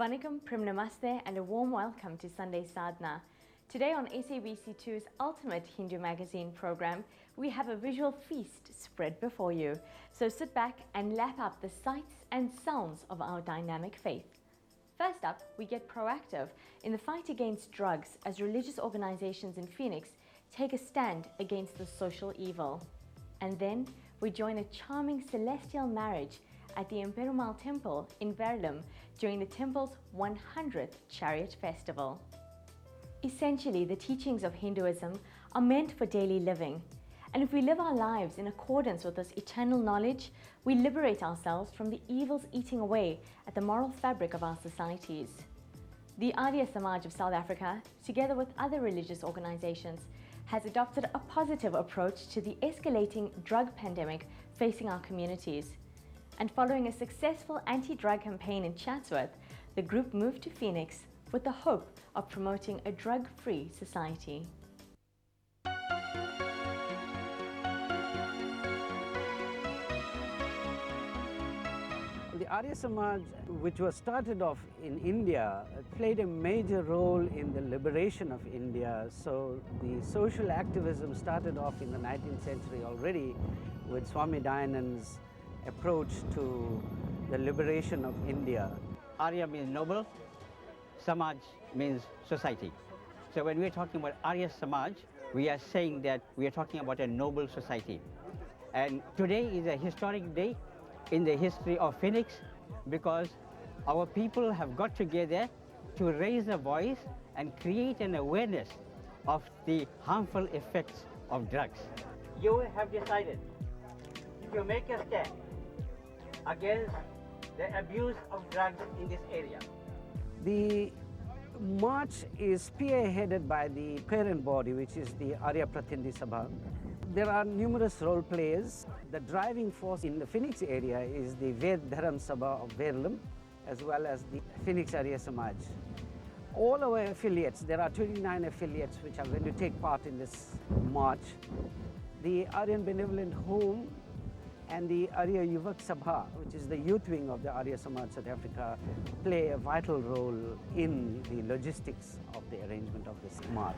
Vanakkam, Prim Namaste and a warm welcome to Sunday Sadhana. Today on SABC2's Ultimate Hindu Magazine program, we have a visual feast spread before you. So sit back and lap up the sights and sounds of our dynamic faith. First up, we get proactive in the fight against drugs as religious organizations in Phoenix take a stand against the social evil. And then we join a charming celestial marriage at the Emperumal Temple in Verulam during the temple's 100th chariot festival. Essentially, the teachings of Hinduism are meant for daily living. And if we live our lives in accordance with this eternal knowledge, we liberate ourselves from the evils eating away at the moral fabric of our societies. The Arya Samaj of South Africa, together with other religious organizations, has adopted a positive approach to the escalating drug pandemic facing our communities. And following a successful anti-drug campaign in Chatsworth, the group moved to Phoenix with the hope of promoting a drug-free society. The Arya Samaj, which was started off in India, played a major role in the liberation of India. So the social activism started off in the 19th century already with Swami Dayanand's approach to the liberation of India. Arya means noble, Samaj means society. So when we're talking about Arya Samaj, we are saying that we are talking about a noble society. And today is a historic day in the history of Phoenix because our people have got together to raise a voice and create an awareness of the harmful effects of drugs. You have decided to make a stand against the abuse of drugs in this area. The march is spearheaded by the parent body, which is the Arya Pratinithi Sabha. There are numerous role players. The driving force in the Phoenix area is the Ved Dharam Sabha of Verulam, as well as the Phoenix Arya Samaj. All our affiliates, there are 29 affiliates which are going to take part in this march. The Aryan Benevolent Home and the Arya Yuvak Sabha, which is the youth wing of the Arya Samaj South Africa, play a vital role in the logistics of the arrangement of this march.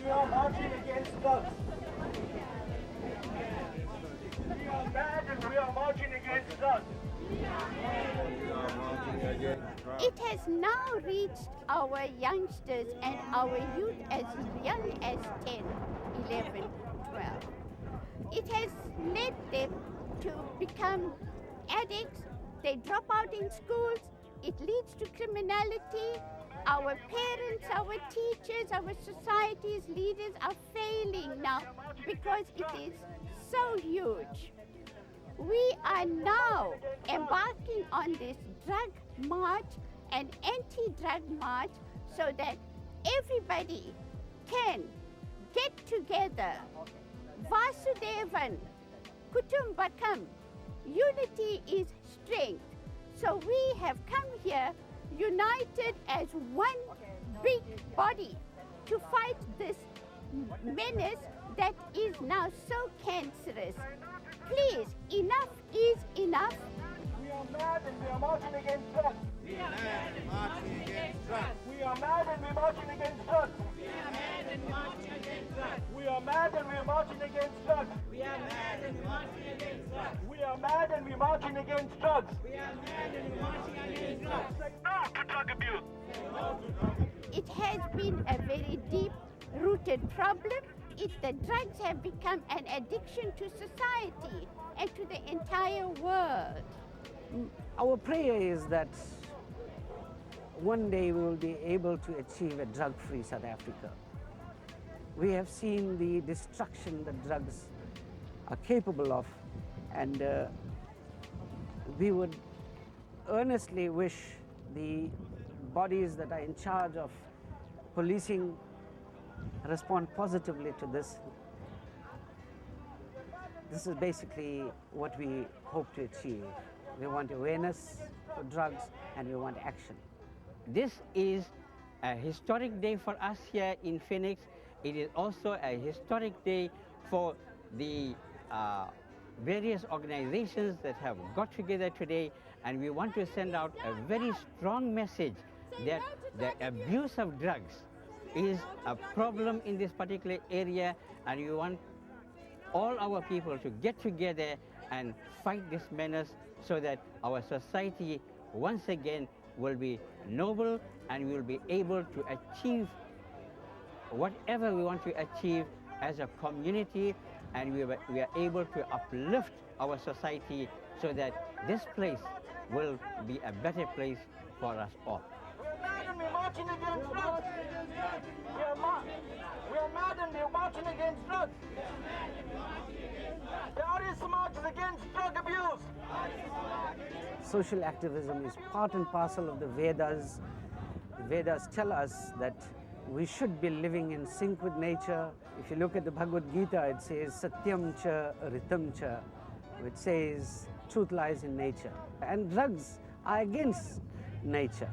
We are marching against drugs. We are mad and we are marching against drugs. It has now reached our youngsters and our youth as young as 10, 11, 12. It has led them to become addicts. They drop out in schools. It leads to criminality. Our parents, our teachers, our society's leaders are failing now because it is so huge. We are now embarking on this drug march and anti-drug march so that everybody can get together. Vasudevan, Kutumbakam, unity is strength. So we have come here united as one big body to fight this menace that is now so cancerous. Please, enough is enough. We are mad and we are marching against drugs. We are mad and marching against drugs. We are mad and we are marching against drugs. We are mad and marching against drugs. We are mad and we are marching against drugs. We are mad and marching against drugs. We are mad and we are marching against drugs. We are mad and marching against drugs. No to drug abuse. It has been a very deep-rooted problem. The drugs have become an addiction to society and to the entire world. Our prayer is that one day we will be able to achieve a drug-free South Africa. We have seen the destruction that drugs are capable of, and we would earnestly wish the bodies that are in charge of policing respond positively to this. This is basically what we hope to achieve. We want awareness for drugs and we want action. This is a historic day for us here in Phoenix. It is also a historic day for the various organizations that have got together today, and we want to send out a very strong message that the abuse of drugs is a problem in this particular area, and we want all our people to get together and fight this menace so that our society once again will be noble and we will be able to achieve whatever we want to achieve as a community, and we are able to uplift our society so that this place will be a better place for us all. We're marching against drugs. We are mad and we're marching against drugs. The Arya Samaj is against drug abuse. Social activism is part and parcel of the Vedas. The Vedas tell us that we should be living in sync with nature. If you look at the Bhagavad Gita, it says Satyam cha Ritam cha, which says truth lies in nature. And drugs are against nature.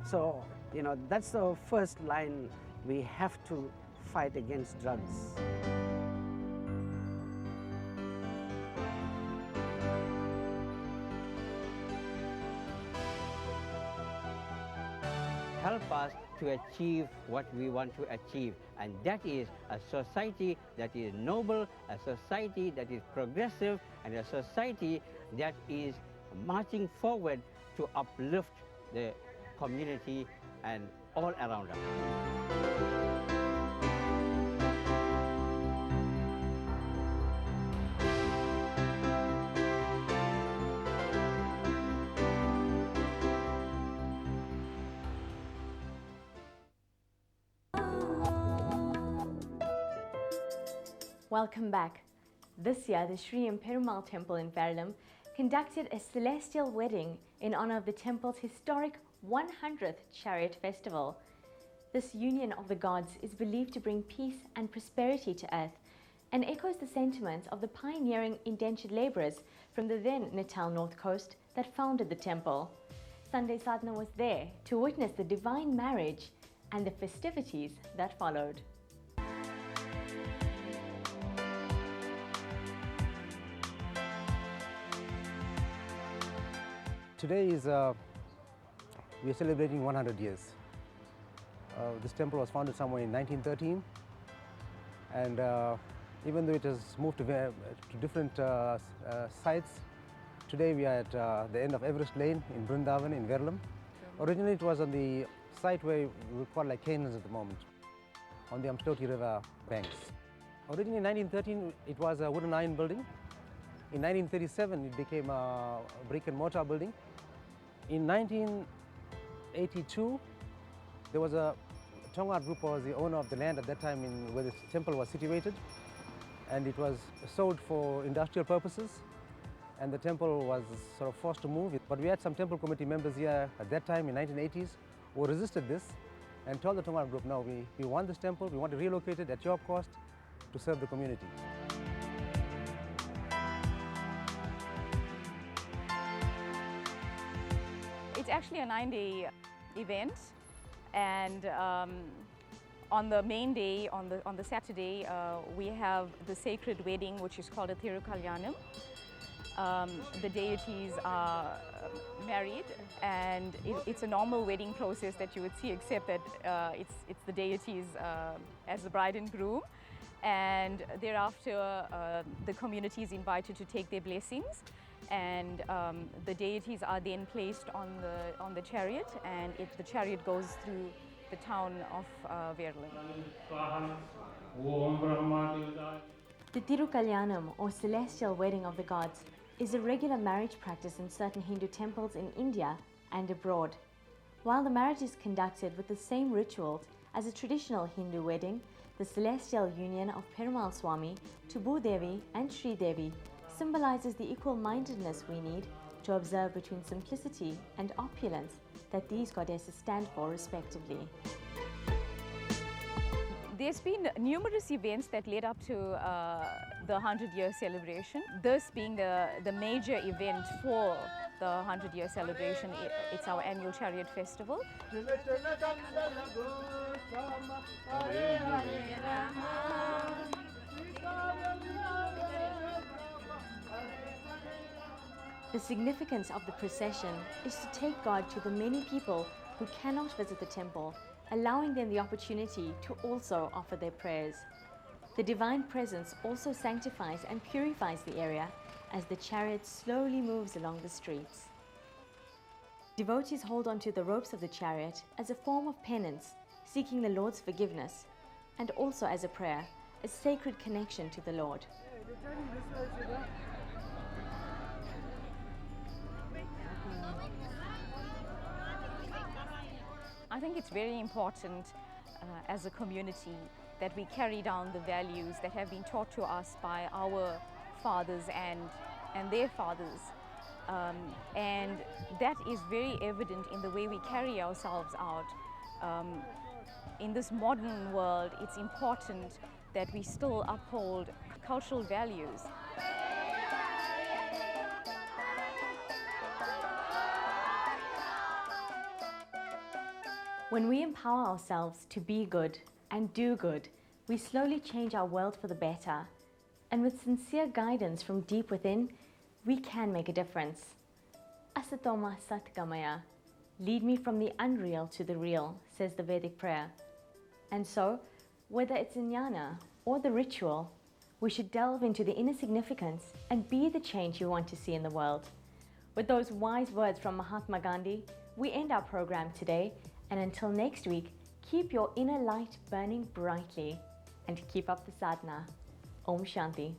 So, that's the first line. We have to fight against drugs. Help us to achieve what we want to achieve, and that is a society that is noble, a society that is progressive, and a society that is marching forward to uplift the community and all around us. Welcome back. This year, the Shree Emperumal Temple in Verulam conducted a celestial wedding in honor of the temple's historic 100th chariot festival. This union of the gods is believed to bring peace and prosperity to earth and echoes the sentiments of the pioneering indentured laborers from the then Natal North Coast that founded the temple. Sunday Sadhana was there to witness the divine marriage and the festivities that followed. Today is, we are celebrating 100 years. This temple was founded somewhere in 1913, and even though it has moved to different sites, today we are at the end of Everest Lane in Brindavan in Verulam. Originally it was on the site where we call like Canaans at the moment, on the Amstoti River banks. Originally in 1913 it was a wooden iron building. In 1937 it became a brick and mortar building. In 1982, there was a Tongar group who was the owner of the land at that time where the temple was situated, and it was sold for industrial purposes, and the temple was sort of forced to move. But we had some temple committee members here at that time in 1980s who resisted this and told the Tongar group, no, we want this temple, we want to relocate it at your cost to serve the community. It's actually a 9-day event, and on the main day, on the Saturday, we have the sacred wedding, which is called a Thirukalyanam. The deities are married, and it's a normal wedding process that you would see, except that it's the deities as the bride and groom, and thereafter the community is invited to take their blessings. And the deities are then placed on the chariot, and the chariot goes through the town of Verulam. The Thirukalyanam, or celestial wedding of the gods, is a regular marriage practice in certain Hindu temples in India and abroad. While the marriage is conducted with the same rituals as a traditional Hindu wedding, the celestial union of Perumal Swami to Bhudevi and Shree Devi symbolizes the equal-mindedness we need to observe between simplicity and opulence that these goddesses stand for respectively. There's been numerous events that led up to the 100-year celebration. This being the major event for the 100-year celebration. It's our annual chariot festival. The significance of the procession is to take God to the many people who cannot visit the temple, allowing them the opportunity to also offer their prayers. The divine presence also sanctifies and purifies the area as the chariot slowly moves along the streets. Devotees hold onto the ropes of the chariot as a form of penance, seeking the Lord's forgiveness, and also as a prayer, a sacred connection to the Lord. I think it's very important as a community that we carry down the values that have been taught to us by our fathers and their fathers. And that is very evident in the way we carry ourselves out. In this modern world, it's important that we still uphold cultural values. When we empower ourselves to be good and do good, we slowly change our world for the better. And with sincere guidance from deep within, we can make a difference. Asatoma Satgamaya, lead me from the unreal to the real, says the Vedic Prayer. And so, whether it's in jnana or the ritual, we should delve into the inner significance and be the change you want to see in the world. With those wise words from Mahatma Gandhi, we end our program today. And until next week, keep your inner light burning brightly and keep up the sadhana. Om Shanti.